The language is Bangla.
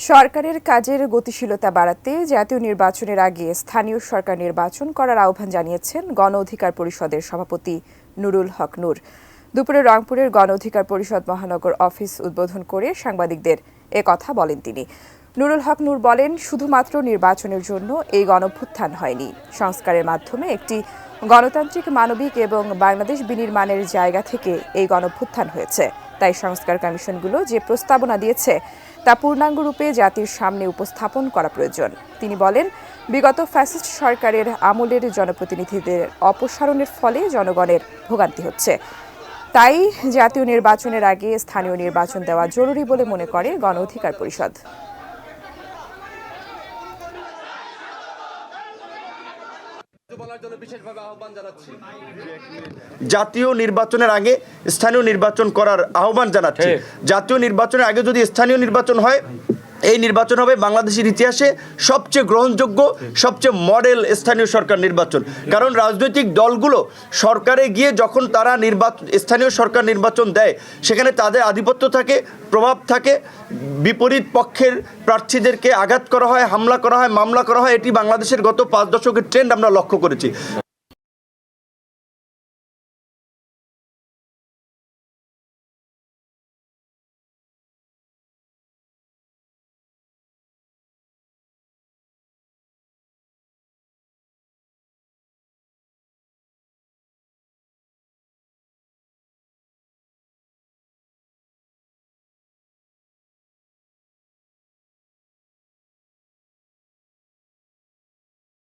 সরকারের কাজের গতিশীলতা বাড়াতে জাতীয় নির্বাচনের আগে স্থানীয় সরকার নির্বাচন করার আহ্বান জানিয়েছেন গণ অধিকার পরিষদের সভাপতি নুরুল হক নূর। দুপুরে রংপুরের গণ অধিকার পরিষদ মহানগর অফিস উদ্বোধন করে সাংবাদিকদের কথা বলেন তিনি। নুরুল হক নূর বলেন, শুধুমাত্র নির্বাচনের জন্য এই গণঅভ্যুত্থান হয়নি, সংস্কারের মাধ্যমে একটি গণতান্ত্রিক, মানবিক এবং বাংলাদেশ বিনির্মাণের জায়গা থেকে এই গণঅভ্যুত্থান হয়েছে। তাই সংস্কার কমিশনগুলো যে প্রস্তাবনা দিয়েছে তা পূর্ণাঙ্গ রূপে জাতির সামনে উপস্থাপন করা প্রয়োজন। তিনি বলেন, বিগত ফ্যাসিস্ট সরকারের আমলের জনপ্রতিনিধিদের অপসারণের ফলে জনগণের ভোগান্তি হচ্ছে। তাই জাতীয় নির্বাচনের আগে স্থানীয় নির্বাচন দেওয়া জরুরি বলে মনে করে গণ অধিকার পরিষদ। জাতীয় নির্বাচনের আগে স্থানীয় নির্বাচন করার আহ্বান জানাচ্ছি। জাতীয় নির্বাচনের আগে যদি স্থানীয় নির্বাচন হয়, এই নির্বাচন হবে বাংলাদেশের ইতিহাসে সবচেয়ে গ্রহণযোগ্য, সবচেয়ে মডেল স্থানীয় সরকার নির্বাচন। কারণ রাজনৈতিক দলগুলো সরকারে গিয়ে যখন তারা স্থানীয় সরকার নির্বাচন দেয়, সেখানে তাদের আধিপত্য থাকে, প্রভাব থাকে, বিপরীত পক্ষের প্রার্থীদেরকে আঘাত করা হয়, হামলা করা হয়, মামলা করা হয়। এটি বাংলাদেশের গত 5 দশকের ট্রেন্ড আমরা লক্ষ্য করেছি।